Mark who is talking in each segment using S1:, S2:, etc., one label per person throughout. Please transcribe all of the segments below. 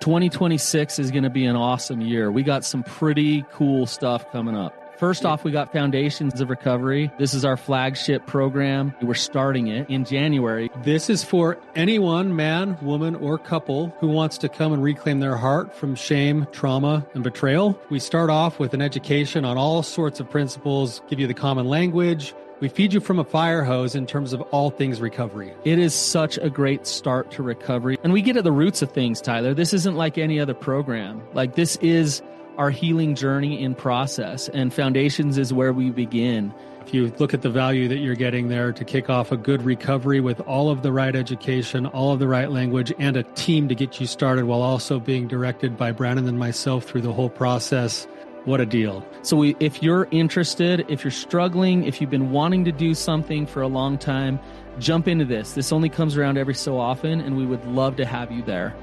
S1: 2026 is going to be an awesome year. We got some pretty cool stuff coming up. First off, we got Foundations of Recovery. This is our flagship program. We're starting it in January.
S2: This is for anyone, man, woman, or couple, who wants to come and reclaim their heart from shame, trauma, and betrayal. We start off with an education on all sorts of principles, give you the common language. We feed you from a fire hose in terms of all things recovery.
S1: It is such a great start to recovery. And we get at the roots of things, Tyler. This isn't like any other program. Like, this is our healing journey in process, and Foundations is where we begin.
S2: If you look at the value that you're getting there to kick off a good recovery with all of the right education, all of the right language, and a team to get you started while also being directed by Brannon and myself through the whole process, what a deal.
S1: So if you're interested, if you're struggling, if you've been wanting to do something for a long time, jump into this. This only comes around every so often, and we would love to have you there.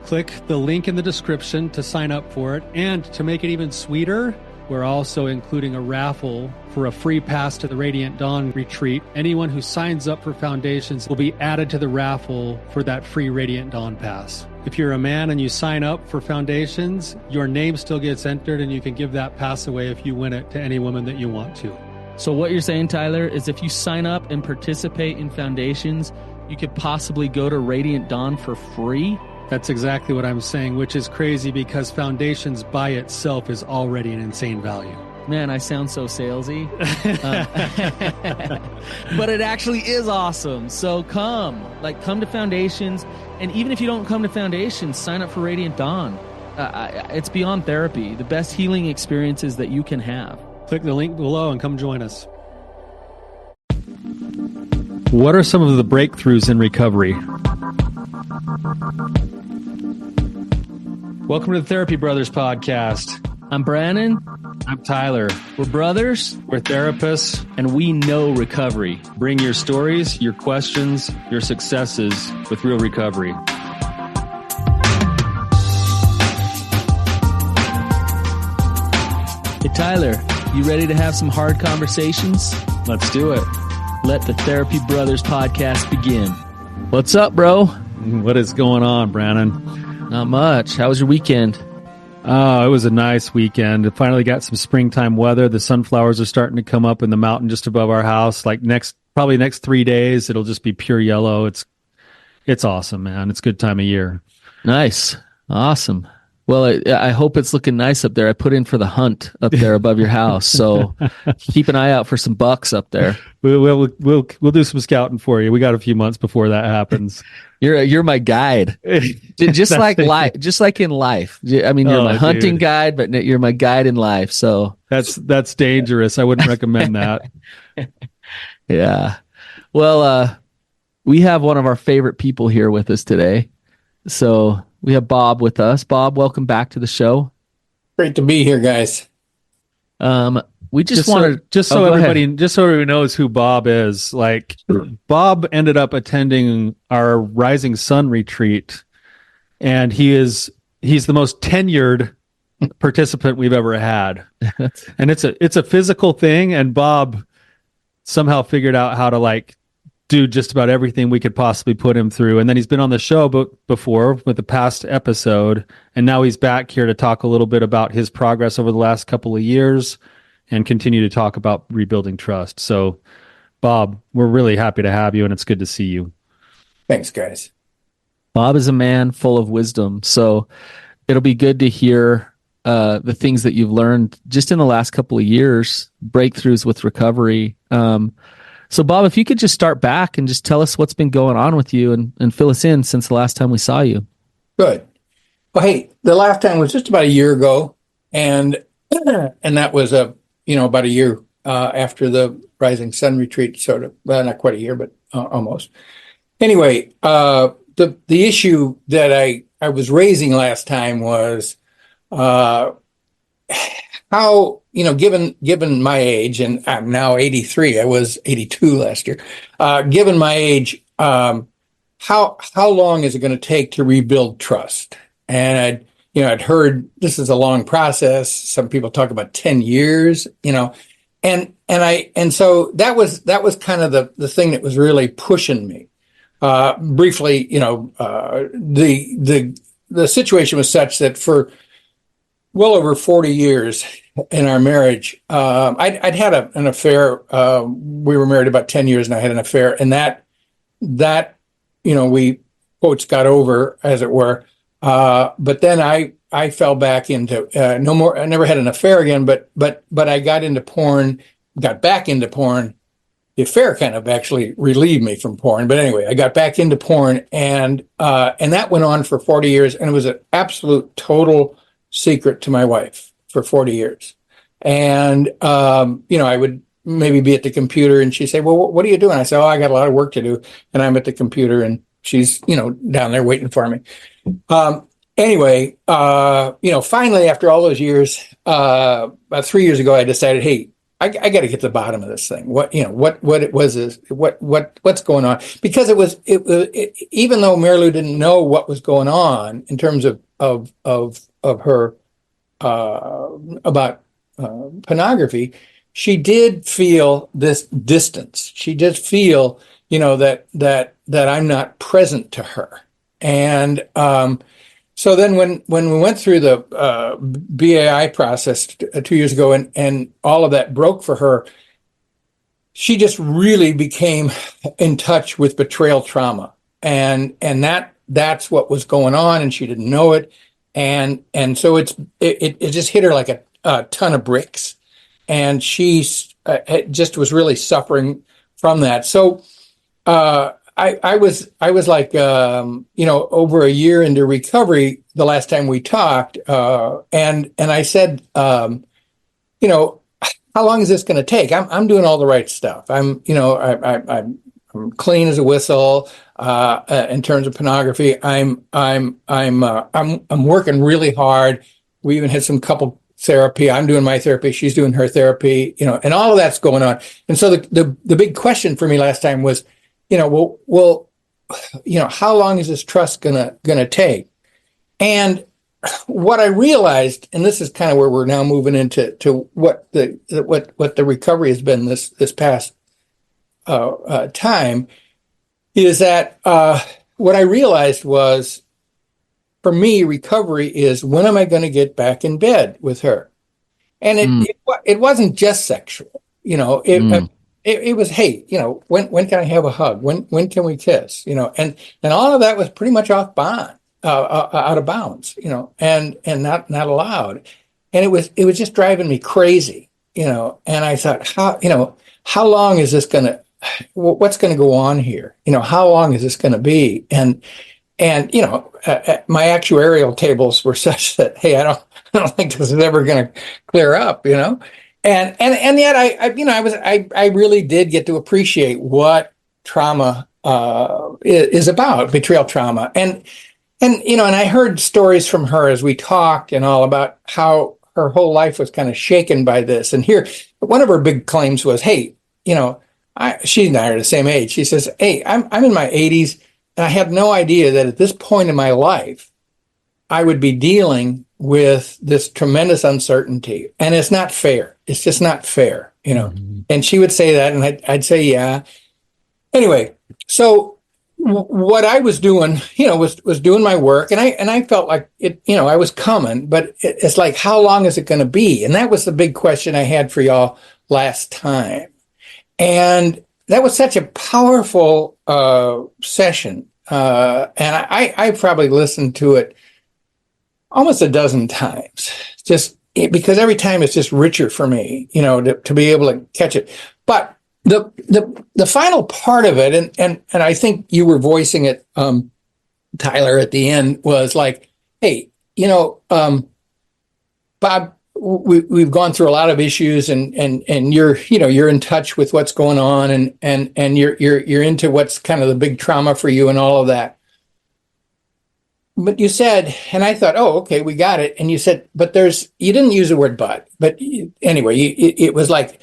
S2: Click the link in the description to sign up for it. And to make it even sweeter, we're also including a raffle for a free pass to the Radiant Dawn retreat. Anyone who signs up for Foundations will be added to the raffle for that free Radiant Dawn pass. If you're a man and you sign up for Foundations, your name still gets entered, and you can give that pass away if you win it to any woman that you want to.
S1: So what you're saying, Tyler, is if you sign up and participate in Foundations, you could possibly go to Radiant Dawn for free?
S2: That's exactly what I'm saying, which is crazy because Foundations by itself is already an insane value.
S1: Man, I sound so salesy. But it actually is awesome. So come to Foundations. And even if you don't come to Foundations, sign up for Radiant Dawn. It's beyond therapy. The best healing experiences that you can have.
S2: Click the link below and come join us. What are some of the breakthroughs in recovery? Welcome to the Therapy Brothers podcast.
S1: I'm Brannon.
S2: I'm Tyler.
S1: We're brothers.
S2: We're therapists.
S1: And we know recovery.
S2: Bring your stories, your questions, your successes with real recovery.
S1: Hey, Tyler, you ready to have some hard conversations?
S2: Let's do it.
S1: Let the Therapy Brothers podcast begin. What's up, bro?
S2: What is going on, Brannon?
S1: Not much. How was your weekend?
S2: Oh, it was a nice weekend. It finally got some springtime weather. The sunflowers are starting to come up in the mountain just above our house. Like probably next 3 days, it'll just be pure yellow. It's awesome, man. It's a good time of year.
S1: Nice. Awesome. Well, I hope it's looking nice up there. I put in for the hunt up there above your house, so keep an eye out for some bucks up there.
S2: We'll do some scouting for you. We got a few months before that happens.
S1: You're my guide, just like life, just like in life. I mean, you're my hunting guide, but you're my guide in life. So
S2: that's dangerous. I wouldn't recommend that.
S1: Yeah. Well, we have one of our favorite people here with us today. So we have Bob with us. Bob, welcome back to the show.
S3: Great to be here, guys.
S1: We just
S2: so everybody knows who Bob is. Like, Bob ended up attending our Rising Sun retreat, and he's the most tenured participant we've ever had. And it's a physical thing, and Bob somehow figured out how to do just about everything we could possibly put him through. And then he's been on the show before with the past episode, and now he's back here to talk a little bit about his progress over the last couple of years and continue to talk about rebuilding trust. So, Bob, we're really happy to have you, and it's good to see you.
S3: Thanks, guys.
S1: Bob is a man full of wisdom, so it'll be good to hear the things that you've learned just in the last couple of years, breakthroughs with recovery. So, Bob, if you could just start back and just tell us what's been going on with you and fill us in since the last time we saw you.
S3: Good. Well, hey, the last time was just about a year ago, and that was about a year after the Rising Sun retreat, sort of. Well, not quite a year, but almost. Anyway, the issue that I was raising last time was how, given my age, and I'm now 83, I was 82 last year. Given my age, how long is it going to take to rebuild trust? And I'd heard this is a long process. Some people talk about 10 years, and so that was kind of the thing that was really pushing me. Briefly, the the situation was such that for well over 40 years in our marriage, I'd had an affair. We were married about 10 years, and I had an affair, and that we quotes got over, as it were. But then I fell back into no more. I never had an affair again, but I got into porn, got back into porn. The affair kind of actually relieved me from porn. But anyway, I got back into porn, and that went on for 40 years, and it was an absolute total secret to my wife for 40 years. And I would maybe be at the computer, and she'd say, "Well, what are you doing?" I said, "Oh, I got a lot of work to do," and I'm at the computer, and she's down there waiting for me. Anyway, finally, after all those years, about 3 years ago, I decided, hey, I got to get to the bottom of this thing. What it was is what's going on? Because it was even though Mary Lou didn't know what was going on in terms of her about pornography, she did feel this distance. She did feel that I'm not present to her, and so then when we went through the BAI process 2 years ago, and all of that broke for her, she just really became in touch with betrayal trauma, and that's what was going on, and she didn't know it, and so it just hit her like a ton of bricks, and she just was really suffering from that. So I was like over a year into recovery the last time we talked, and I said, how long is this going to take? I'm doing all the right stuff. I'm clean as a whistle in terms of pornography. I'm working really hard. We even had some couple therapy. I'm doing my therapy. She's doing her therapy. And all of that's going on. And so the big question for me last time was, well, how long is this trust gonna take? And what I realized, and this is kind of where we're now moving into what the recovery has been this past time, is that what I realized was, for me, recovery is, when am I going to get back in bed with her? And it wasn't just sexual, It was, hey, when can I have a hug? When can we kiss? And all of that was pretty much out of bounds, and not allowed. And it was just driving me crazy, And I thought, how long is this what's going to go on here? How long is this going to be? And my actuarial tables were such that, hey, I don't think this is ever going to clear up, And yet I really did get to appreciate what trauma is about, betrayal trauma. And I heard stories from her as we talked and all about how her whole life was kind of shaken by this. And here, one of her big claims was, hey, she and I are the same age. She says, hey, I'm in my 80s, and I had no idea that at this point in my life, I would be dealing with this tremendous uncertainty. And it's not fair. It's just not fair, Mm-hmm. And she would say that, and I'd say, yeah. Anyway, so what I was doing, was doing my work, and I felt like it, I was coming, but it's like, how long is it going to be? And that was the big question I had for y'all last time. And that was such a powerful session. And I probably listened to it almost a dozen times, just because every time it's just richer for me, to be able to catch it. But the final part of it, and I think you were voicing it, Tyler, at the end, was like, hey, Bob, we've gone through a lot of issues, and you're in touch with what's going on, and you're into what's kind of the big trauma for you and all of that. But you said, and I thought, oh, okay, we got it. And you said, but you didn't use the word but anyway, it was like,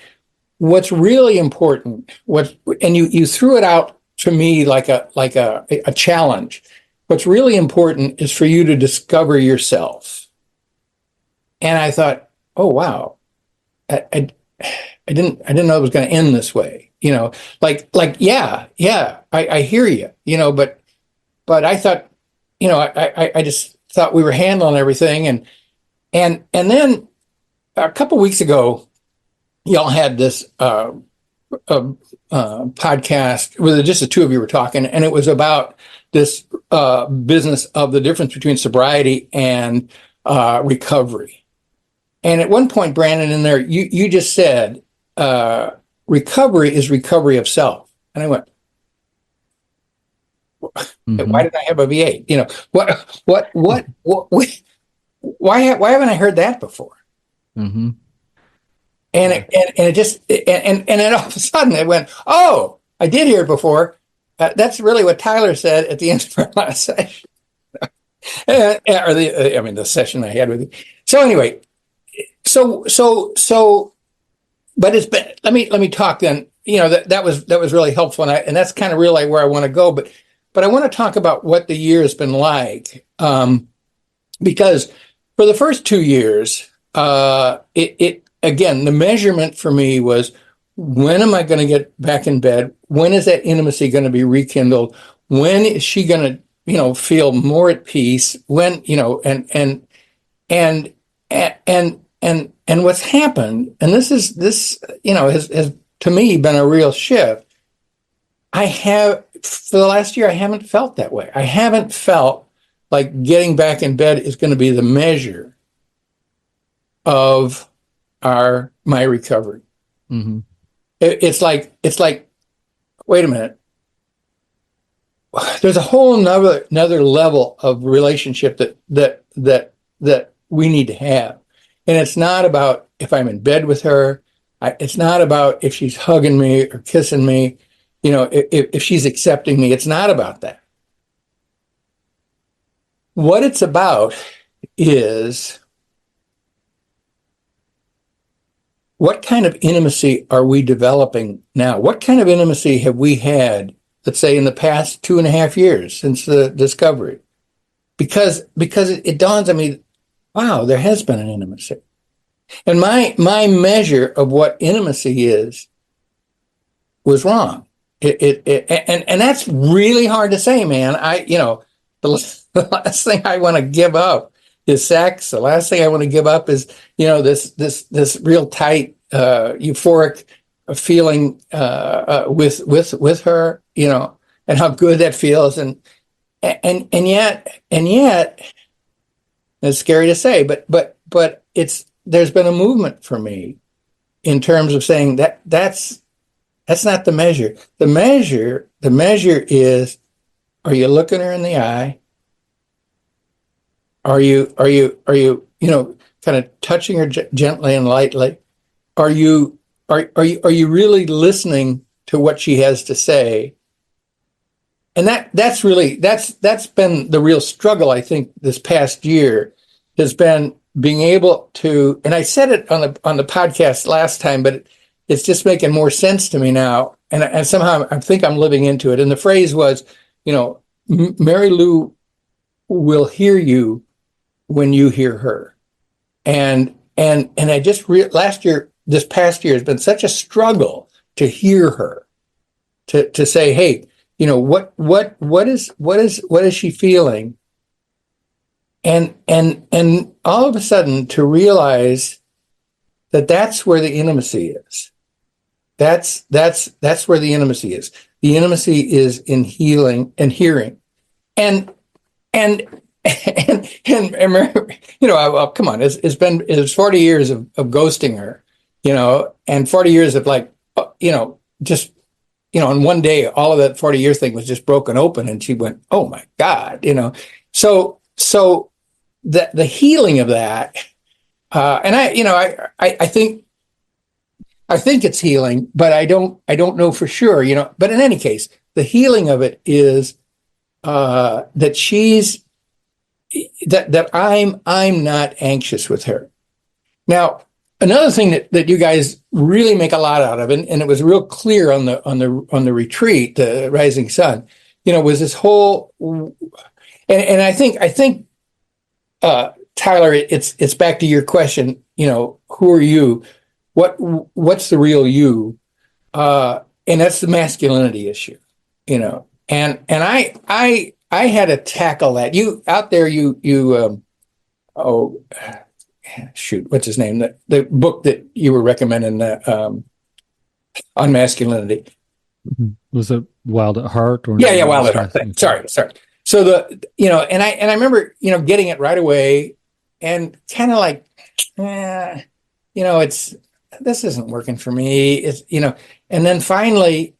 S3: what's really important, and you threw it out to me like a challenge. What's really important is for you to discover yourself. And I thought, oh, wow, I didn't know it was going to end this way. Yeah, I hear you, but I thought, I just thought we were handling everything. And then a couple weeks ago, y'all had this podcast where just the two of you were talking, and it was about this business of the difference between sobriety and recovery. And at one point, Brannon, in there, you just said recovery is recovery of self, and I went, why didn't I have a V8? You know, why haven't I heard that before?
S1: Mm-hmm.
S3: And then all of a sudden it went, oh, I did hear it before. That's really what Tyler said at the end of our last session, the session I had with you. So anyway, but it's been. Let me talk then. You know, that was really helpful, and that's kind of really where I want to go. But I want to talk about what the year has been like, because for the first 2 years, it again, the measurement for me was, when am I going to get back in bed? When is that intimacy going to be rekindled? When is she going to, feel more at peace? When, and what's happened, and this has to me been a real shift. For the last year, I haven't felt that way. I haven't felt like getting back in bed is going to be the measure of my recovery.
S1: Mm-hmm.
S3: It's like, wait a minute. There's a whole another level of relationship that we need to have. And it's not about if I'm in bed with her. It's not about if she's hugging me or kissing me, if she's accepting me. It's not about that. What it's about is, what kind of intimacy are we developing now? What kind of intimacy have we had, let's say, in the past 2.5 years since the discovery? Because it dawns on me, wow, there has been an intimacy. And my measure of what intimacy was wrong. And that's really hard to say, man. The last thing I want to give up is sex. The last thing I want to give up is, this real tight, euphoric feeling with her, and how good that feels. And yet, it's scary to say, but there's been a movement for me in terms of saying that's not the measure. The measure is, are you looking her in the eye? Are you kind of touching her gently and lightly? Are you really listening to what she has to say? And that's been the real struggle, I think, this past year, has been being able to, and I said it on the podcast last time, but it's just making more sense to me now. And somehow I think I'm living into it. And the phrase was, Mary Lou will hear you when you hear her. And I just this past year has been such a struggle to hear her, to say, hey, what is she feeling? And all of a sudden to realize that's where the intimacy is. That's where the intimacy is. The intimacy is in healing and hearing. And remember, come on, it's 40 years of ghosting her, and 40 years of just, in one day, all of that 40-year thing was just broken open, and she went, oh my God, so the healing of that, and I think it's healing, but I don't know for sure, but in any case, the healing of it is, that I'm not anxious with her. Now, another thing that you guys really make a lot out of, and it was real clear on the retreat, the Rising Sun, was this whole, and I think Tyler, it's back to your question, who are you? What's the real you? And that's the masculinity issue, and I I had to tackle that. You out there, oh, shoot, what's his name? The book that you were recommending, on masculinity.
S2: Was it Wild at Heart or
S3: Yeah, Wild at Heart. Sorry. So and I remember, getting it right away and kind of like, this isn't working for me. It's, and then finally,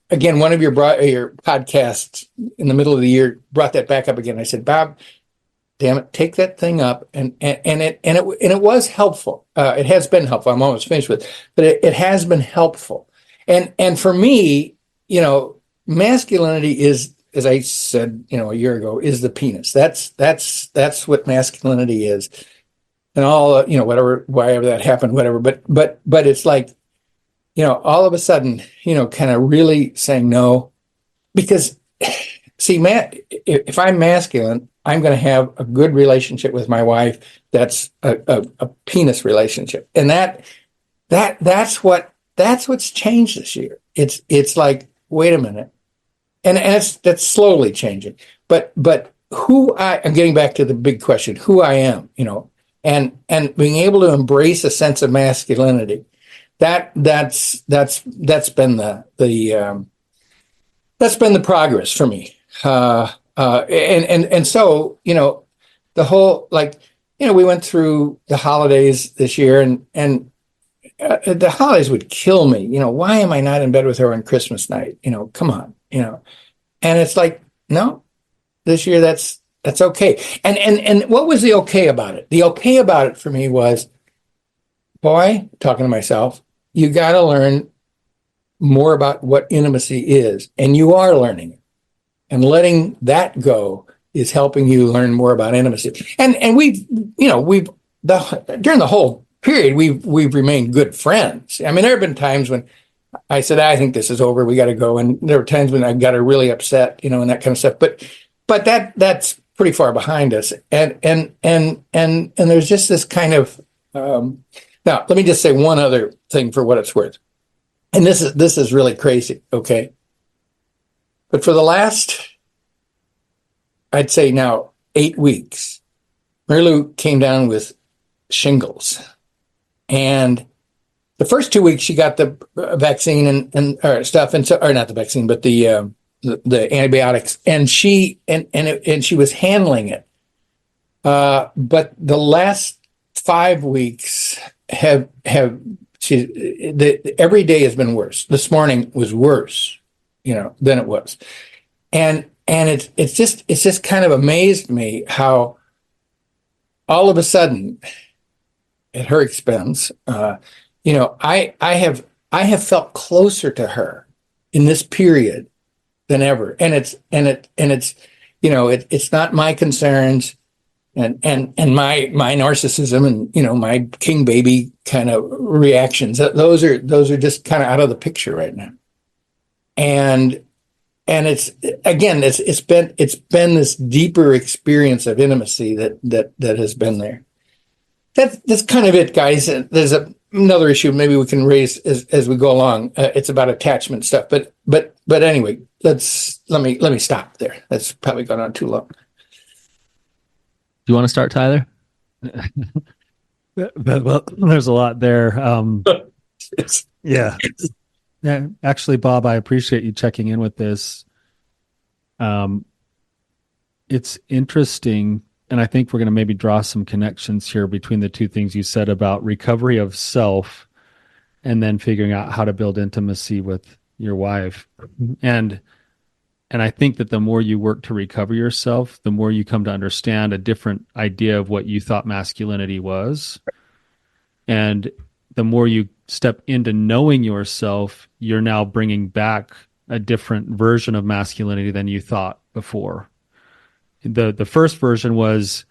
S3: again, one of your podcasts in the middle of the year brought that back up again. I said, Bob, damn it, take that thing up, and it was helpful. It has been helpful. I'm almost finished with it, but it has been helpful. And for me, masculinity is, as I said, a year ago, is the penis. That's what masculinity is, and all whatever, wherever that happened, whatever. But it's like, all of a sudden, kind of really saying no, because see, if I'm masculine, I'm going to have a good relationship with my wife. That's a penis relationship, and that's what's changed this year. It's like, wait a minute, and that's slowly changing. But I'm getting back to the big question: who I am, and being able to embrace a sense of masculinity. That's been the progress for me. And so, the whole, we went through the holidays this year, and the holidays would kill me. Why am I not in bed with her on Christmas night? Come on, and it's like, no, this year that's okay. And what was the okay about it? The okay about it for me was, boy, talking to myself, you got to learn more about what intimacy is, and you are learning it. And letting that go is helping you learn more about intimacy. And during the whole period, we've remained good friends. I mean, there have been times when I said, I think this is over, we got to go. And there were times when I got her really upset, and that kind of stuff. But that's pretty far behind us. And there's just this kind of, now let me just say one other thing for what it's worth. And this is really crazy. Okay. But for the last, I'd say now, 8 weeks, Mary Lou came down with shingles. And the first 2 weeks she got the vaccine and or stuff, and so, or not the vaccine, but the antibiotics, and she was handling it. But the last 5 weeks every day has been worse. This morning was worse, than it was. And it's just kind of amazed me how all of a sudden, at her expense, I have felt closer to her in this period than ever. And it's not my concerns and my narcissism and, my king baby kind of reactions. Those are just kind of out of the picture right now. And it's been this deeper experience of intimacy that has been there. That's kind of it, guys. There's another issue maybe we can raise as we go along. It's about attachment stuff, but anyway, let me stop there. That's probably gone on too long.
S1: Do you want to start, Tyler?
S2: Well, there's a lot there. Yeah. Yeah, actually, Bob, I appreciate you checking in with this. It's interesting, and I think we're going to maybe draw some connections here between the two things you said about recovery of self and then figuring out how to build intimacy with your wife. And I think that the more you work to recover yourself, the more you come to understand a different idea of what you thought masculinity was. And the more you step into knowing yourself, you're now bringing back a different version of masculinity than you thought before. The first version was,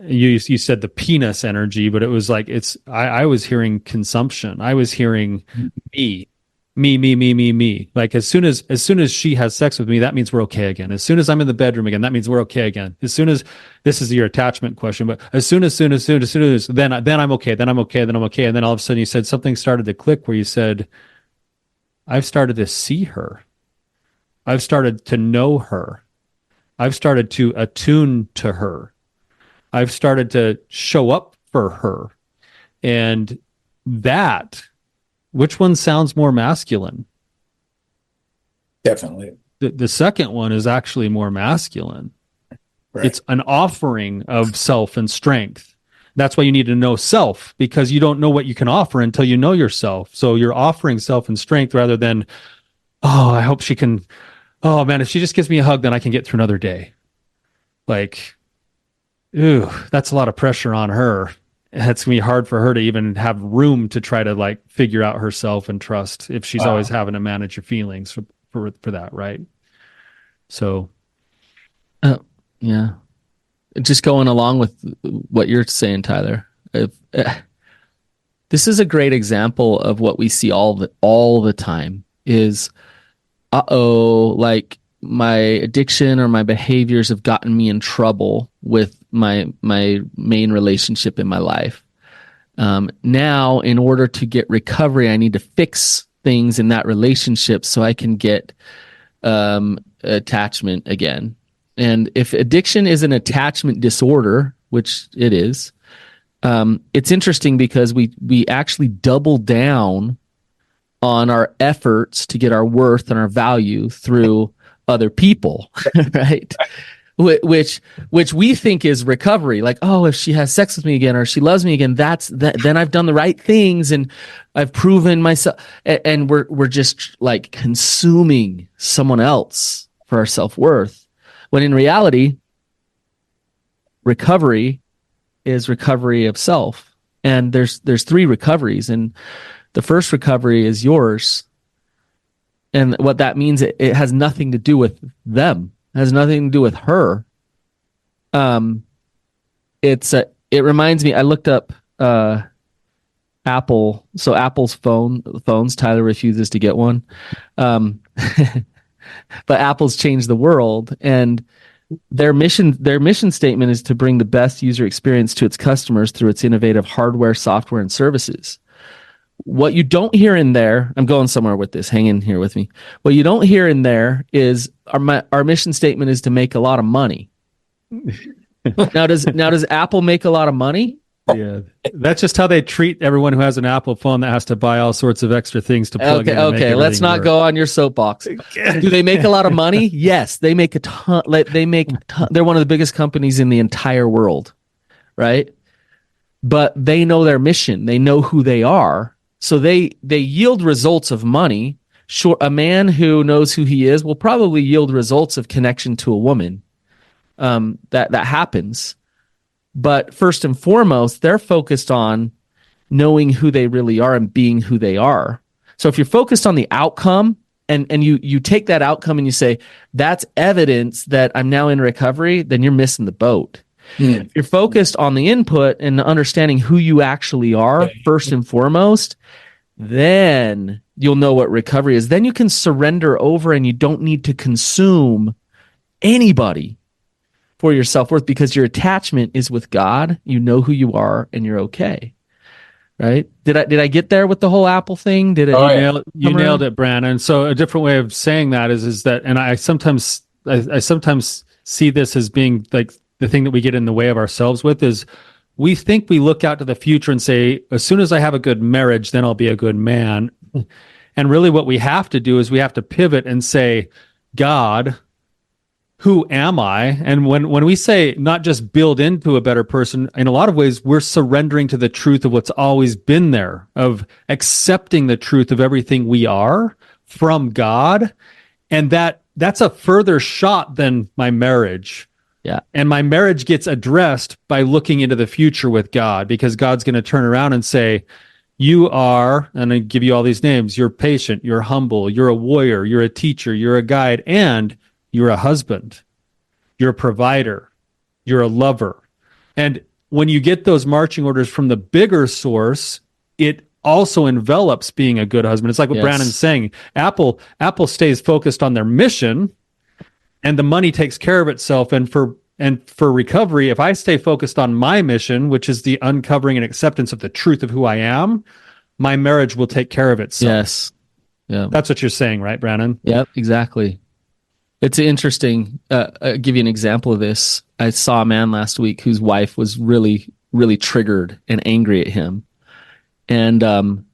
S2: you said the penis energy, but it was like, I was hearing consumption. I was hearing me. Like as soon as she has sex with me, that means we're okay again. As soon as I'm in the bedroom again, that means we're okay again. As soon as, this is your attachment question, but as soon as, then I'm okay. Then I'm okay. And then all of a sudden you said something started to click where you said, I've started to see her. I've started to know her. I've started to attune to her. I've started to show up for her. And that, which one sounds more masculine?
S3: Definitely.
S2: The second one is actually more masculine.
S3: Right.
S2: It's an offering of self and strength. That's why you need to know self, because you don't know what you can offer until you know yourself. So you're offering self and strength rather than, oh, I hope she can, oh man, if she just gives me a hug, then I can get through another day. Like, ooh, that's a lot of pressure on her. It's gonna be hard for her to even have room to try to like figure out herself and trust if she's always having to manage your feelings for that, right? So,
S1: Yeah. Just going along with what you're saying, Tyler. This is a great example of what we see all the time is, like my addiction or my behaviors have gotten me in trouble with my main relationship in my life. Now, in order to get recovery, I need to fix things in that relationship so I can get attachment again. And if addiction is an attachment disorder, which it is, it's interesting because we actually double down on our efforts to get our worth and our value through other people, right? Which we think is recovery. Like, oh, if she has sex with me again or she loves me again, then I've done the right things and I've proven myself. And we're just like consuming someone else for our self-worth. When in reality, recovery is recovery of self. And there's 3 recoveries. And the first recovery is yours. And what that means, it has nothing to do with them. It has nothing to do with her. It reminds me, I looked up Apple. So Apple's phones, Tyler refuses to get one. But Apple's changed the world, and their mission statement is to bring the best user experience to its customers through its innovative hardware, software, and services. What you don't hear in there, I'm going somewhere with this, hang in here with me. What you don't hear in there is our mission statement is to make a lot of money. Now does Apple make a lot of money?
S2: yeah, that's just how they treat everyone who has an Apple phone that has to buy all sorts of extra things to plug in.
S1: Okay, let's not go on your soapbox. Do they make a lot of money? Yes, they make a ton. They're one of the biggest companies in the entire world, right? But they know their mission. They know who they are. So they yield results of money. Sure, a man who knows who he is will probably yield results of connection to a woman. That happens. But first and foremost, they're focused on knowing who they really are and being who they are. So if you're focused on the outcome and you take that outcome and you say, that's evidence that I'm now in recovery, then you're missing the boat. If you're focused on the input and understanding who you actually are, first and foremost, then you'll know what recovery is. Then you can surrender over and you don't need to consume anybody for your self-worth because your attachment is with God. You know who you are and you're okay. Right? Did I get there with the whole Apple thing?
S2: You nailed it, Brannon. So a different way of saying that is that, and I sometimes see this as being like the thing that we get in the way of ourselves with is we think we look out to the future and say, as soon as I have a good marriage, then I'll be a good man. And really what we have to do is we have to pivot and say, God, who am I? And when we say not just build into a better person, in a lot of ways, we're surrendering to the truth of what's always been there, of accepting the truth of everything we are from God. And that's a further shot than my marriage.
S1: Yeah.
S2: And my marriage gets addressed by looking into the future with God, because God's going to turn around and say, you are, and I give you all these names, you're patient, you're humble, you're a warrior, you're a teacher, you're a guide, and you're a husband, you're a provider, you're a lover. And when you get those marching orders from the bigger source, it also envelops being a good husband. It's like what Brannon's saying. Apple stays focused on their mission, and the money takes care of itself. And for recovery, if I stay focused on my mission, which is the uncovering and acceptance of the truth of who I am, my marriage will take care of itself.
S1: Yes. Yeah.
S2: That's what you're saying, right, Brannon?
S1: Yep, exactly. It's interesting. I'll give you an example of this. I saw a man last week whose wife was really, really triggered and angry at him. And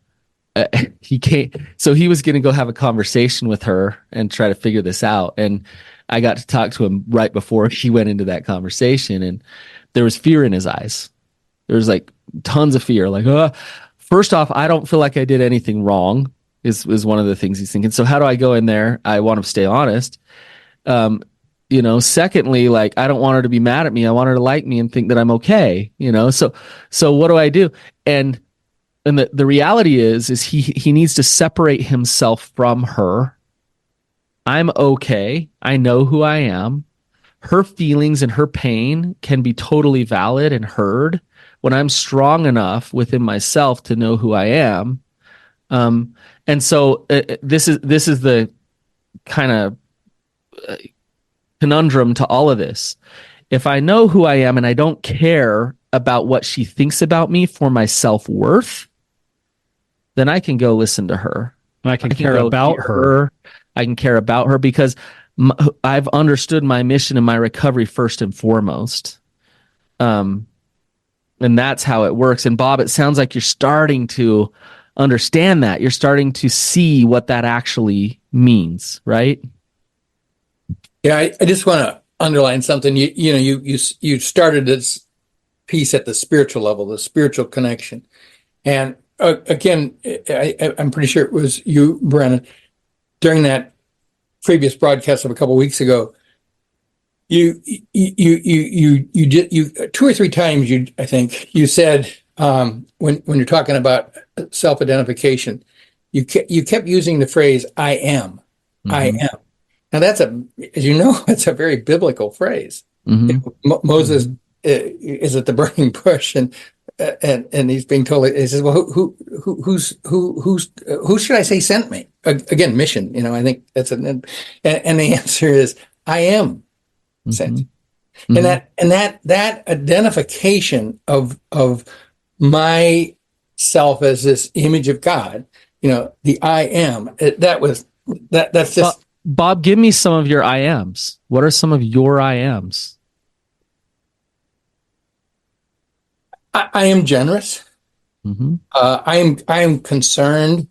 S1: he came, so he was going to go have a conversation with her and try to figure this out. And I got to talk to him right before he went into that conversation. And there was fear in his eyes. There was like tons of fear. Like, first off, I don't feel like I did anything wrong is one of the things he's thinking. So how do I go in there? I want to stay honest. Secondly, like, I don't want her to be mad at me. I want her to like me and think that I'm okay, so what do I do? And the reality is he needs to separate himself from her. I'm okay. I know who I am. Her feelings and her pain can be totally valid and heard when I'm strong enough within myself to know who I am. And so this is the kind of conundrum to all of this. If I know who I am and I don't care about what she thinks about me for my self-worth, then I can go listen to her.
S2: I can care about her.
S1: I can care about her because I've understood my mission and my recovery first and foremost. And that's how it works. And Bob, it sounds like you're starting to understand that. You're starting to see what that actually means, right?
S3: Yeah, I just want to underline something. You started this piece at the spiritual level, the spiritual connection. And again, I'm pretty sure it was you, Brannon, during that previous broadcast of a couple of weeks ago. You did 2 or 3 times. I think you said when you're talking about self-identification, you kept using the phrase "I am." Mm-hmm. I am. Now that's as you know, that's a very biblical phrase. Mm-hmm. Moses is at the burning bush, and he's being told. He says, "Well, who should I say sent me?" Again, mission. I think that's and the answer is, "I am sent." Mm-hmm. And that identification of myself as this image of God, the I am. That's just.
S1: Bob, give me some of your I ams. What are some of your I ams?
S3: I am generous. Mm-hmm. I am concerned.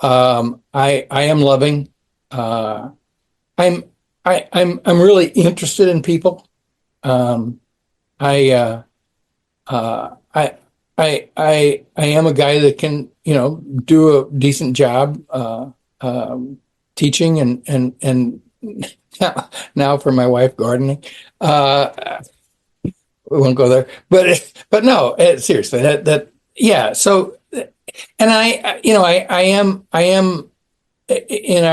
S3: I am loving. I'm really interested in people. I am a guy that can do a decent job teaching and now for my wife gardening. We won't go there, but no, seriously, that yeah. So, and I am in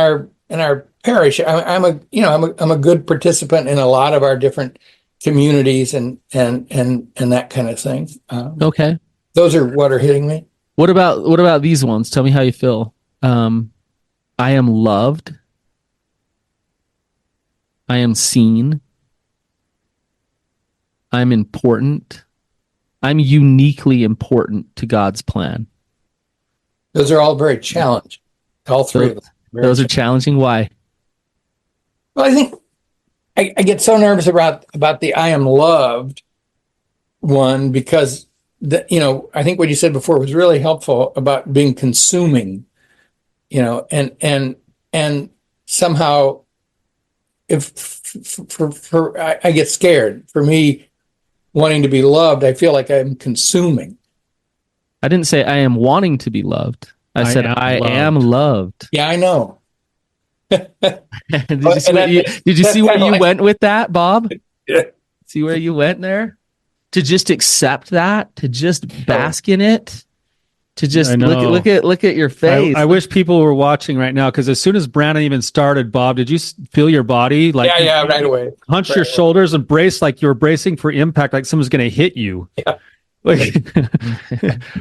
S3: our parish. I'm a good participant in a lot of our different communities and that kind of thing.
S1: Okay,
S3: those are what are hitting me.
S1: What about these ones? Tell me how you feel. I am loved. I am seen. I'm important. I'm uniquely important to God's plan.
S3: Those are all very challenging. All three of them.
S1: Those are challenging. Why?
S3: Well, I think I get so nervous about the I am loved one because I think what you said before was really helpful about being consuming. And somehow, I get scared. For me, wanting to be loved, I feel like I'm consuming.
S1: I didn't say I am wanting to be loved. I said I am loved.
S3: Yeah, I know.
S1: Did you see where you went with that, Bob?
S3: Yeah.
S1: See where you went there? To just accept that, to just bask in it. To just look at your face.
S2: I wish people were watching right now because as soon as Brannon even started, Bob, did you feel your body
S3: right away?
S2: Hunch your shoulders and brace like you were bracing for impact, like someone's going to hit you.
S3: Yeah.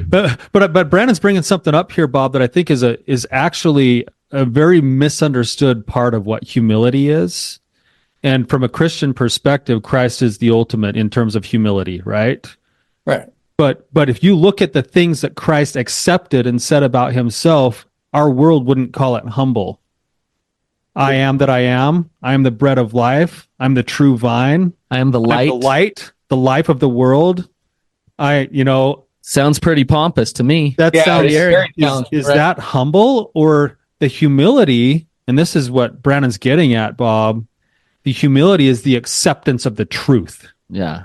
S2: But Brannon's bringing something up here, Bob, that I think is actually a very misunderstood part of what humility is. And from a Christian perspective, Christ is the ultimate in terms of humility, right?
S3: Right.
S2: But if you look at the things that Christ accepted and said about himself, our world wouldn't call it humble. I am that I am. I am the bread of life. I'm the true vine.
S1: I am the
S2: I'm
S1: light.
S2: the light, the life of the world.
S1: Sounds pretty pompous to me.
S2: That sounds
S3: it's very challenging,
S2: is
S3: right?
S2: that humble or the humility? And this is what Brannon's getting at, Bob. The humility is the acceptance of the truth.
S1: Yeah.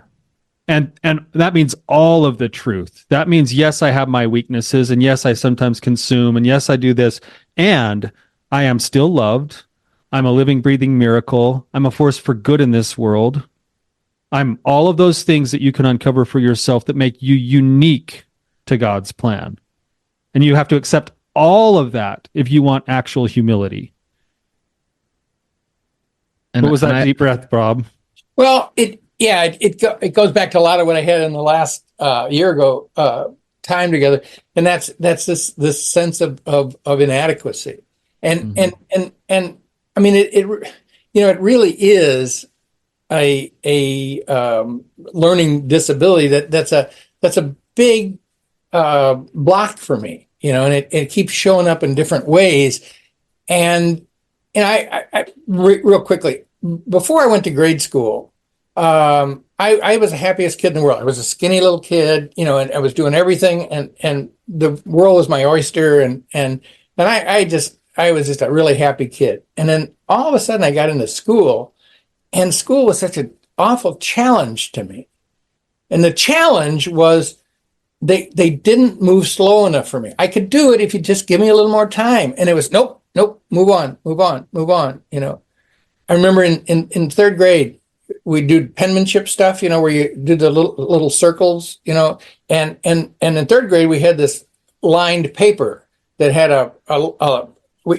S2: And that means all of the truth. That means, yes, I have my weaknesses, and yes, I sometimes consume, and yes, I do this, and I am still loved. I'm a living, breathing miracle. I'm a force for good in this world. I'm all of those things that you can uncover for yourself that make you unique to God's plan. And you have to accept all of that if you want actual humility.
S1: And
S2: What was that deep breath, Bob?
S3: Well, it goes back to a lot of what I had in the last year ago time together, and that's this sense of inadequacy, and I mean it really is a learning disability that's a big block for me, and it keeps showing up in different ways, and real quickly, before I went to grade school, I was the happiest kid in the world. I was a skinny little kid, and I was doing everything, and the world was my oyster, and I was just a really happy kid. And then all of a sudden I got into school, and school was such an awful challenge to me. And the challenge was they didn't move slow enough for me. I could do it if you just give me a little more time. And it was nope, move on. I remember in third grade, we do penmanship stuff, where you do the little circles, and in third grade, we had this lined paper that had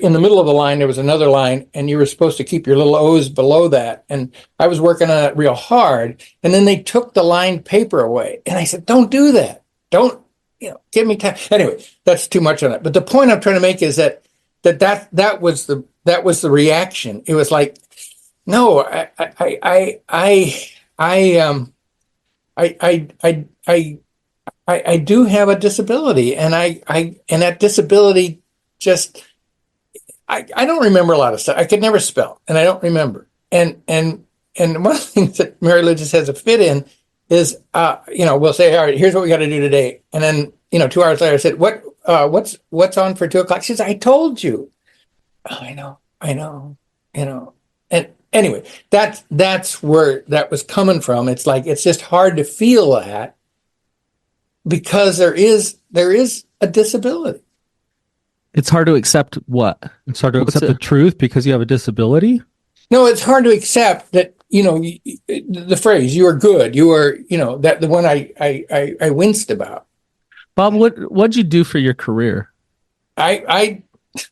S3: in the middle of the line, there was another line, and you were supposed to keep your little O's below that. And I was working on it real hard. And then they took the lined paper away. And I said, don't do that. Don't, give me time. Anyway, that's too much on it. But the point I'm trying to make is that was the reaction. It was like, no, I do have a disability, and and that disability just, I don't remember a lot of stuff. I could never spell, and I don't remember. And one of the things that Mary Lou just has a fit in is, we'll say, all right, here's what we got to do today. And then, 2 hours later, I said, what's on for 2:00? She says, I told you. Oh, I know. And anyway, that's where that was coming from. It's like, it's just hard to feel that because there is a disability.
S1: It's hard to accept what?
S2: It's hard to accept the truth because you have a disability?
S3: No, it's hard to accept that, the phrase, you are good, you are, that the one I winced about.
S1: Bob, what'd you do for your career?
S3: I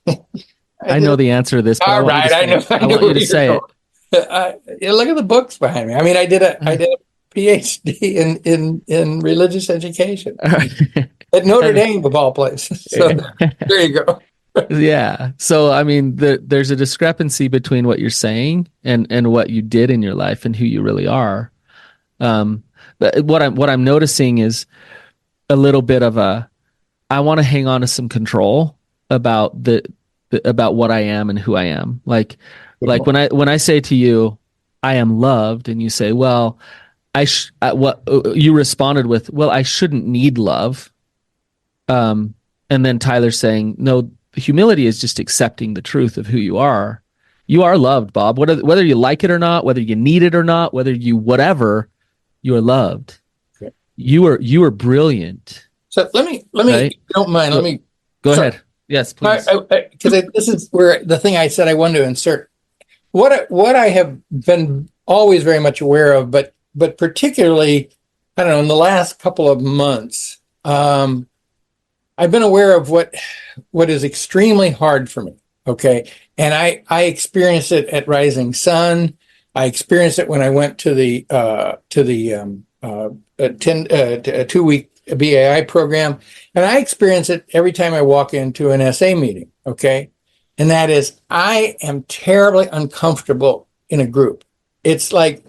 S1: know the answer to this, but
S3: all right, I want
S1: you to say it.
S3: Look at the books behind me. I mean, I did a PhD in religious education at Notre Dame, of all places. So there you go.
S1: Yeah. So, I mean, there's a discrepancy between what you're saying and what you did in your life and who you really are. But what I'm noticing is a little bit of I want to hang on to some control about about what I am and who I am. Like when I say to you, I am loved, and you say, well, what you responded with, well, I shouldn't need love. And then Tyler's saying, no, humility is just accepting the truth of who you are. You are loved, Bob. Whether you like it or not, whether you need it or not, whether you whatever, you are loved.
S3: Okay.
S1: You are brilliant.
S3: So let me,
S1: right?
S3: if you don't mind, let me
S1: go ahead. Yes, please.
S3: Because this is where the thing I said I wanted to insert. What I have been always very much aware of, but particularly, I don't know, in the last couple of months, I've been aware of what is extremely hard for me. Okay, and I experienced it at Rising Sun. I experienced it when I went to the 2-week BAI program, and I experience it every time I walk into an SA meeting. Okay, and that is, I am terribly uncomfortable in a group. It's like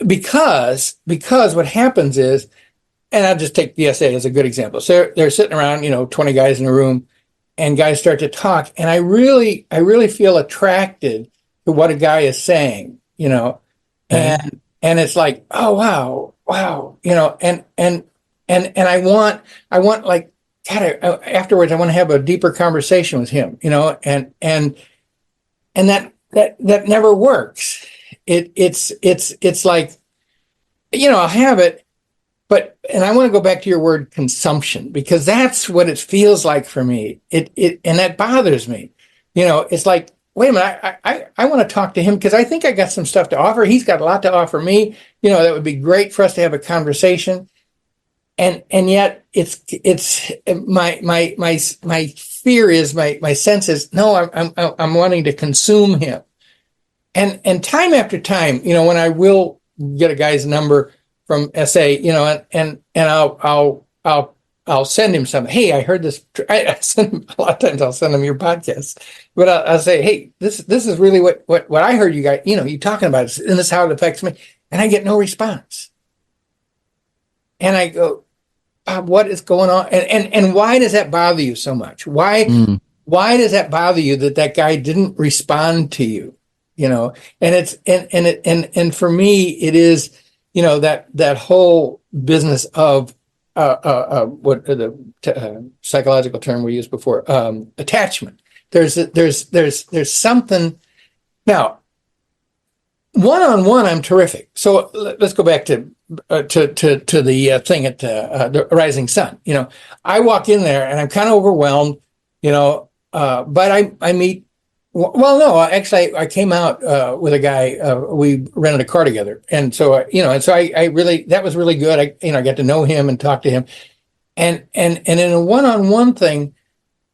S3: because what happens is, and I'll just take the SA as a good example. So they're sitting around, 20 guys in a room, and guys start to talk, and I really feel attracted to what a guy is saying,
S2: Okay.
S3: and it's like, oh wow, and I want like, God, afterwards I want to have a deeper conversation with him, and that never works. It's like, I'll have it, and I want to go back to your word consumption, because that's what it feels like for me. And that bothers me. It's like, wait a minute, I want to talk to him because I think I got some stuff to offer. He's got a lot to offer me. That would be great for us to have a conversation. And yet it's my fear is, my sense is, no, I'm wanting to consume him. And time after time, when I will get a guy's number from SA, and I'll send him something. Hey, I heard this. I send him, a lot of times I'll send him your podcast, but I'll say, hey, this is really what I heard you guys, you talking about, and this is how it affects me. And I get no response. And I go, Bob, what is going on? And why does that bother you so much? Why does that bother you that guy didn't respond to you? And it's and for me it is, that whole business of what the psychological term we used before, attachment. There's something. Now, one-on-one, I'm terrific. So let's go back to the thing at the Rising Sun. I walk in there and I'm kind of overwhelmed. But I meet. Well, no, actually, I came out with a guy. We rented a car together, and so I really, that was really good. I got to know him and talk to him, and in a one-on-one thing,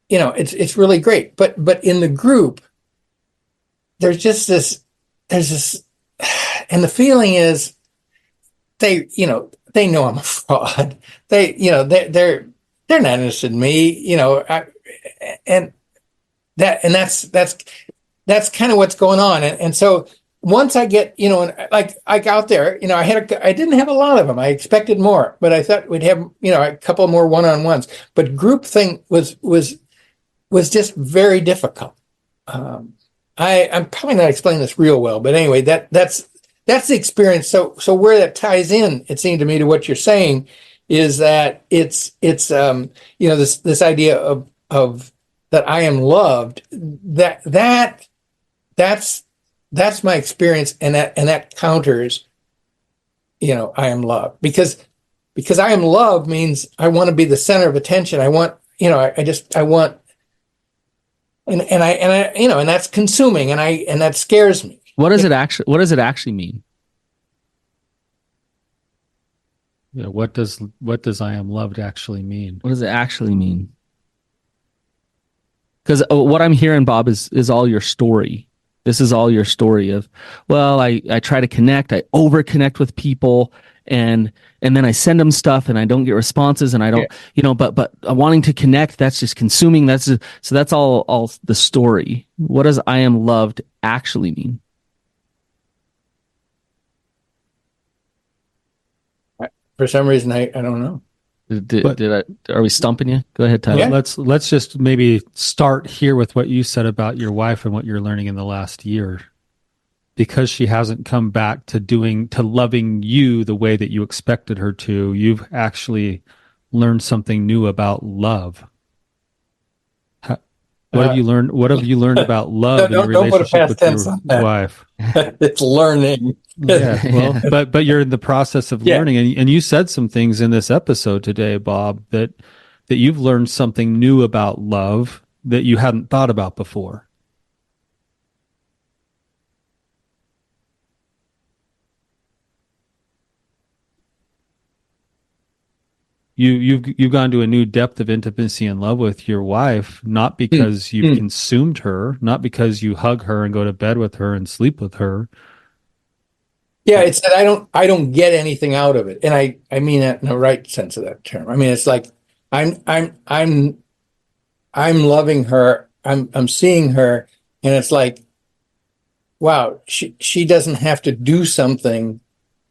S3: it's really great. But in the group, there's this, and the feeling is they know I'm a fraud. They're not interested in me. That's kind of what's going on. And so once I get, like out there, I didn't have a lot of them. I expected more, but I thought we'd have, a couple more one-on-ones. But group thing was just very difficult. I'm probably not explaining this real well, but anyway, that's the experience. So where that ties in, it seemed to me, to what you're saying, is that it's this idea of that I am loved. That's my experience, and that counters, I am loved, because I am loved means I want to be the center of attention. I want, I want, and that's consuming, and that scares me.
S1: What does it actually mean?
S2: What does I am loved actually mean?
S1: What does it actually mean? Because what I'm hearing, Bob, is all your story. This is all your story of, well, I try to connect, I over connect with people, and then I send them stuff and I don't get responses, and I don't, but wanting to connect, that's just consuming. So that's all the story. What does I am loved actually mean?
S3: For some reason, I don't know.
S1: Are we stumping you? Go ahead, Tyler.
S2: Yeah. Let's just maybe start here with what you said about your wife and what you're learning in the last year. Because she hasn't come back to loving you the way that you expected her to, you've actually learned something new about love. What have you learned? What have you learned about love in your relationship with your wife?
S3: It's learning.
S2: Yeah, well, but you're in the process of learning, and you said some things in this episode today, Bob, that you've learned something new about love that you hadn't thought about before. You've gone to a new depth of intimacy and love with your wife, not because you've consumed her, not because you hug her and go to bed with her and sleep with her.
S3: Yeah, it's that I don't get anything out of it, and I mean that in the right sense of that term. I mean, it's like I'm loving her, I'm seeing her, and it's like, wow, she doesn't have to do something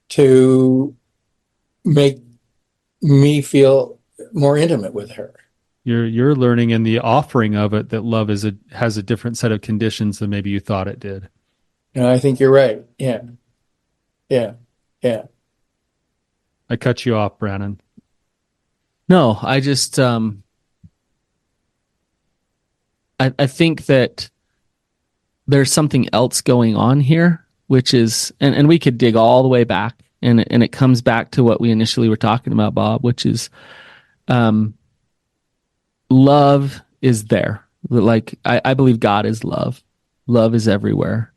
S3: to make me feel more intimate with her.
S2: You're learning in the offering of it that love has a different set of conditions than maybe you thought it did.
S3: I think you're right. Yeah. Yeah. Yeah.
S2: I cut you off, Brannon.
S1: No, I just I think that there's something else going on here, which is, and we could dig all the way back, and it comes back to what we initially were talking about, Bob, which is love is there. Like I believe God is love. Love is everywhere.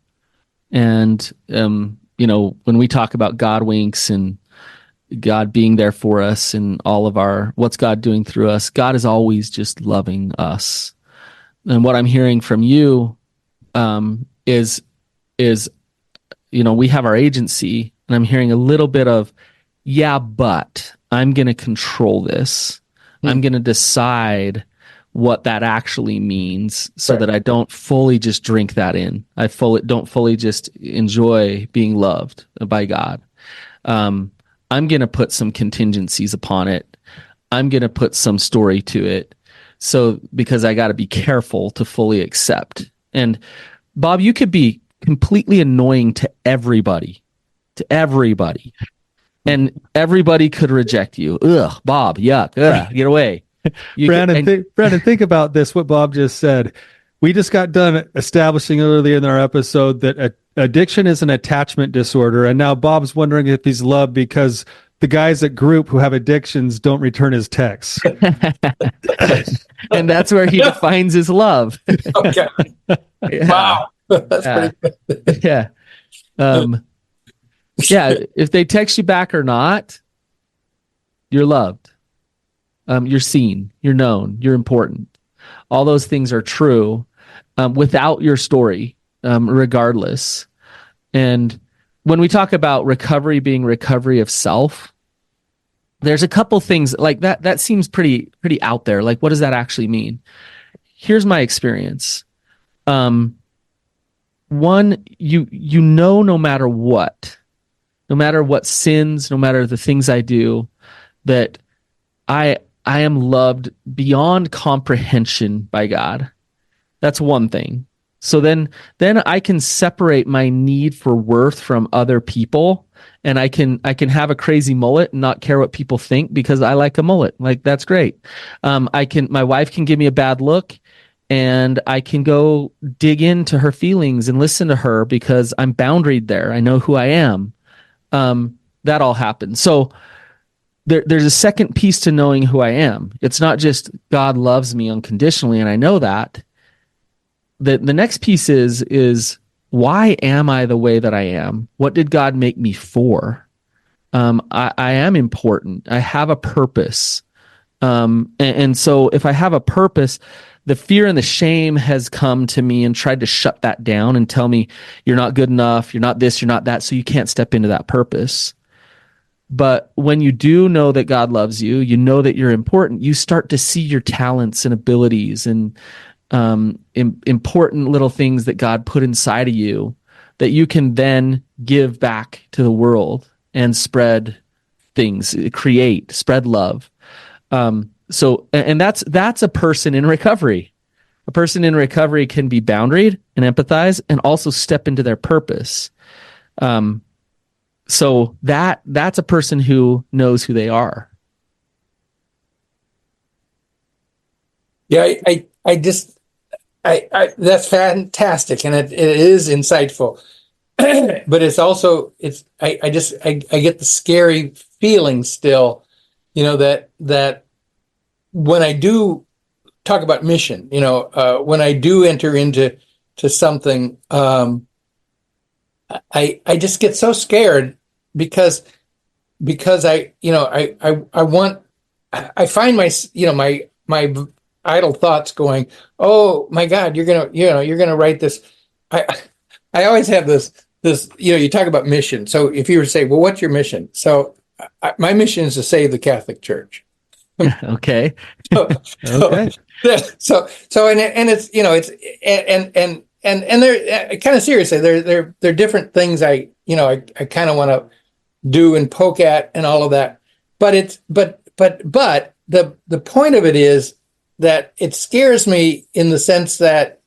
S1: And when we talk about God winks and God being there for us and all of our what's God doing through us, God is always just loving us. And what I'm hearing from you is we have our agency, and I'm hearing a little bit of, yeah, but I'm going to control this. I'm going to decide what that actually means so that I don't fully just drink that in. I don't fully just enjoy being loved by God. I'm going to put some contingencies upon it. I'm going to put some story to it. So, because I got to be careful to fully accept. And Bob, you could be completely annoying to everybody, and everybody could reject you. Ugh, Bob, yuck, ugh, get away.
S2: Brandon, think about this, what Bob just said. We just got done establishing earlier in our episode that addiction is an attachment disorder. And now Bob's wondering if he's loved because the guys at group who have addictions don't return his texts.
S1: And that's where he defines his love.
S3: Okay.
S1: Yeah.
S3: Wow. That's pretty good.
S1: Yeah. Yeah. If they text you back or not, you're loved. You're seen, you're known, you're important. All those things are true without your story, regardless. And when we talk about recovery being recovery of self, there's a couple things like that seems pretty out there. Like, what does that actually mean? Here's my experience. One, no matter what sins, no matter the things I do, that I am loved beyond comprehension by God. That's one thing. So then I can separate my need for worth from other people, and I can have a crazy mullet and not care what people think because I like a mullet. Like, that's great. My wife can give me a bad look, and I can go dig into her feelings and listen to her because I'm boundaried there. I know who I am. That all happens. So there's a second piece to knowing who I am. It's not just God loves me unconditionally, and I know that. The next piece is why am I the way that I am? What did God make me for? I am important. I have a purpose. And so if I have a purpose, the fear and the shame has come to me and tried to shut that down and tell me you're not good enough, you're not this, you're not that, so you can't step into that purpose. But when you do know that God loves you, you know that you're important, you start to see your talents and abilities and important little things that God put inside of you that you can then give back to the world and spread things, spread love. So that's a person in recovery. A person in recovery can be boundaried and empathize and also step into their purpose. So that's a person who knows who they are.
S3: Yeah, I that's fantastic, and it is insightful. But it's also I get the scary feeling still, that when I do talk about mission, when I do enter into something, I just get so scared because I find my idle thoughts going, oh my God, you're gonna write this. I always have this, you talk about mission. So if you were to say, well, what's your mission? So my mission is to save the Catholic Church.
S1: Okay.
S2: Okay.
S3: So and it's and they're kind of seriously, they're different things I kind of want to do and poke at and all of that. But the point of it is that it scares me in the sense that,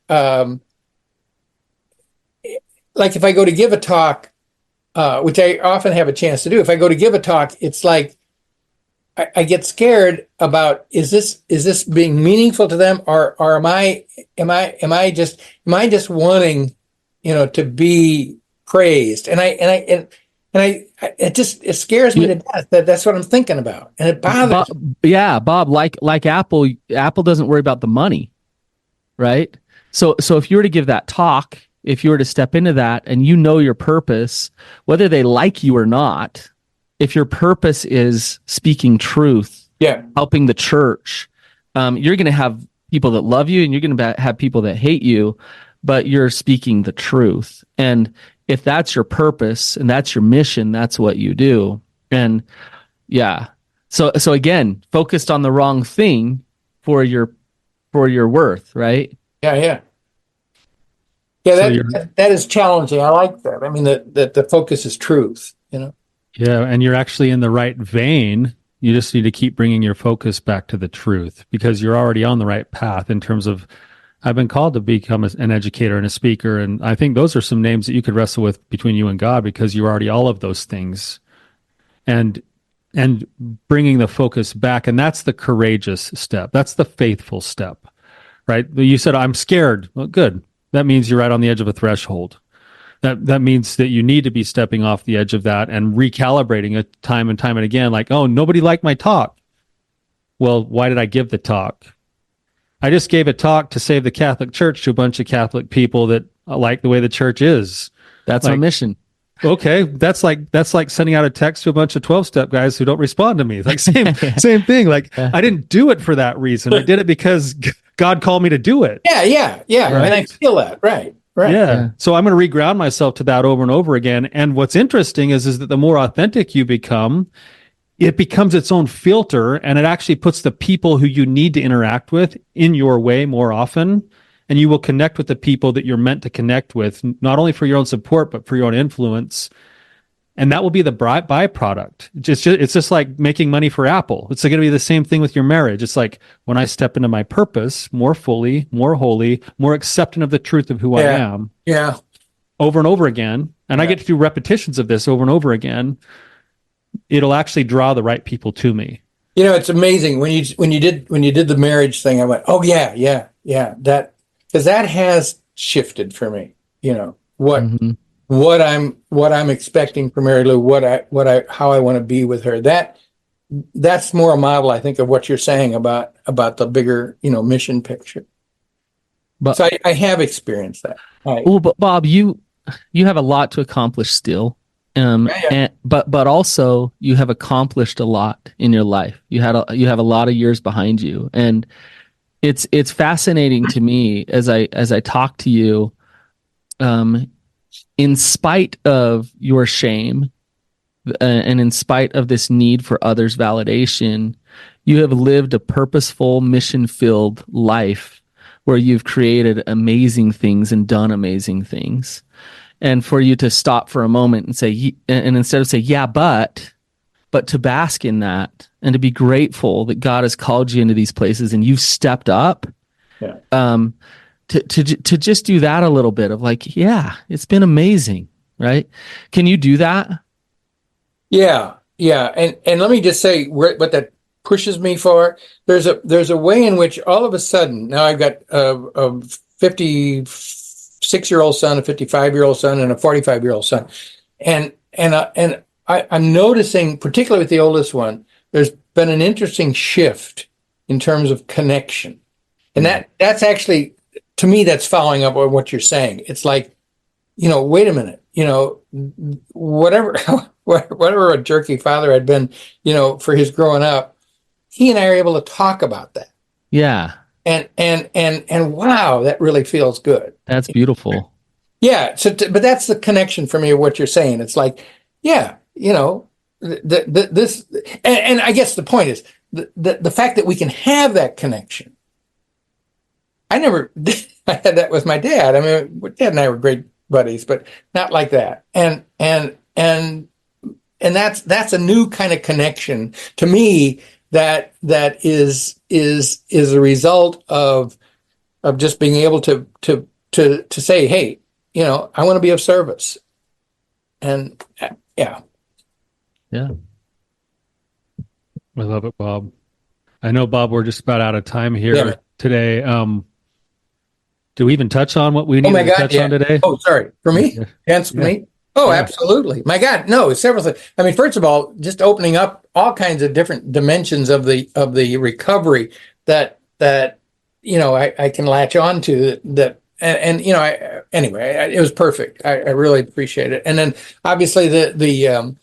S3: like if I go to give a talk, which I often have a chance to do, if I go to give a talk, it's like I get scared about is this being meaningful to them, or am I just wanting, to be praised, and it scares me to death that's what I'm thinking about, and it bothers me.
S1: Yeah, Bob, like Apple doesn't worry about the money, right? So if you were to give that talk, if you were to step into that and your purpose, whether they like you or not, if your purpose is speaking truth, helping the church, you're going to have people that love you and you're going to have people that hate you, but you're speaking the truth. And if that's your purpose and that's your mission, that's what you do. And yeah. So again, focused on the wrong thing for your worth, right?
S3: Yeah. That is challenging. I like that. I mean, that the focus is truth,
S2: Yeah, and you're actually in the right vein. You just need to keep bringing your focus back to the truth, because you're already on the right path in terms of, I've been called to become an educator and a speaker, and I think those are some names that you could wrestle with between you and God, because you're already all of those things. And bringing the focus back, and that's the courageous step. That's the faithful step, right? You said, I'm scared. Well, good. That means you're right on the edge of a threshold. That means that you need to be stepping off the edge of that and recalibrating it time and time and again. Like, oh, nobody liked my talk. Well, why did I give the talk? I just gave a talk to save the Catholic Church to a bunch of Catholic people that like the way the church is.
S1: That's our mission.
S2: Okay, that's like sending out a text to a bunch of 12-step guys who don't respond to me. It's like same thing. Like, I didn't do it for that reason. I did it because God called me to do it.
S3: Yeah. Right? And I feel that. Right.
S2: Yeah. So I'm going to reground myself to that over and over again. And what's interesting is that the more authentic you become, it becomes its own filter, and it actually puts the people who you need to interact with in your way more often. And you will connect with the people that you're meant to connect with, not only for your own support, but for your own influence. And that will be the byproduct. It's just like making money for Apple. It's going to be the same thing with your marriage. It's like when I step into my purpose more fully, more holy, more accepting of the truth of who I am.
S3: Yeah.
S2: Over and over again. And I get to do repetitions of this over and over again. It'll actually draw the right people to me.
S3: It's amazing when you did the marriage thing. I went, oh yeah. That, because that has shifted for me. What I'm expecting from Mary Lou, how I want to be with her. That's more a model, I think, of what you're saying about the bigger, mission picture. But so I have experienced that.
S1: But Bob, you have a lot to accomplish still. But also you have accomplished a lot in your life. You have a lot of years behind you, and it's fascinating to me as I talk to you. In spite of your shame, and in spite of this need for others' validation, you have lived a purposeful, mission-filled life where you've created amazing things and done amazing things. And for you to stop for a moment and say, and instead of say, yeah, but to bask in that and to be grateful that God has called you into these places and you've stepped up.
S3: Yeah.
S1: To just do that a little bit of like, yeah, it's been amazing, right? Can you do that? Yeah.
S3: And let me just say what that pushes me for. There's a way in which all of a sudden, now I've got a 56-year-old son, a 55-year-old son, and a 45-year-old son. And I'm noticing, particularly with the oldest one, there's been an interesting shift in terms of connection. And that's actually, to me, that's following up on what you're saying. It's like, wait a minute, whatever a jerky father had been, for his growing up, he and I are able to talk about that.
S1: Yeah.
S3: And wow, that really feels good.
S1: That's beautiful.
S3: Yeah. But that's the connection for me of what you're saying. It's like, yeah, this, and I guess the point is the fact that we can have that connection. I had that with my dad. I mean, Dad and I were great buddies, but not like that. And that's a new kind of connection to me that is a result of just being able to say, hey, I want to be of service. And yeah.
S2: I love it, Bob. I know, Bob, we're just about out of time here today. Do we even touch on what we need to touch on today?
S3: Oh, sorry. For me? For me? Oh, absolutely. My God, no, several things. I mean, first of all, just opening up all kinds of different dimensions of the recovery that I can latch on to that. Anyway, it was perfect. I really appreciate it. And then obviously the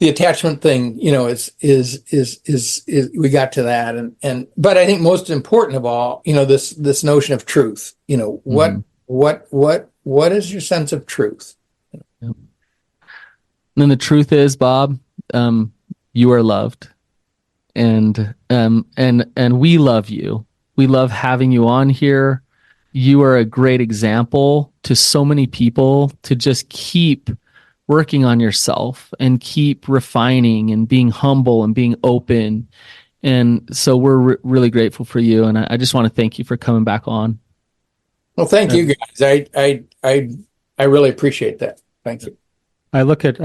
S3: attachment thing, is we got to that. But I think most important of all, this notion of truth, what is your sense of truth?
S1: And the truth is, Bob, you are loved, and we love you. We love having you on here. You are a great example to so many people to just keep working on yourself and keep refining and being humble and being open. And so we're really grateful for you. And I just want to thank you for coming back on.
S3: Well, thank you guys. I really appreciate that. Thank you.
S2: I look at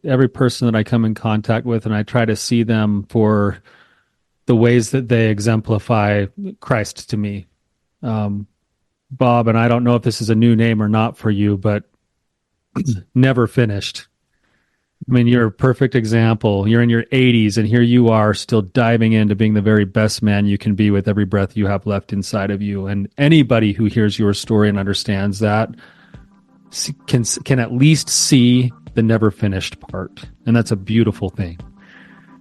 S2: every person that I come in contact with, and I try to see them for the ways that they exemplify Christ to me. Bob, and I don't know if this is a new name or not for you, but never finished. I mean, you're a perfect example. You're in your 80s, and here you are still diving into being the very best man you can be with every breath you have left inside of you. And anybody who hears your story and understands that can at least see the never finished part. And that's a beautiful thing.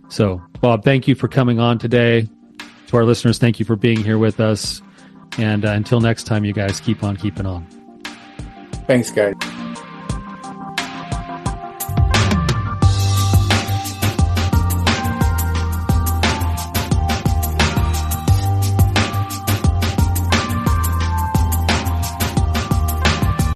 S2: So, Bob, thank you for coming on today. To our listeners, thank you for being here with us. And until next time, you guys keep on keeping on.
S3: Thanks, guys.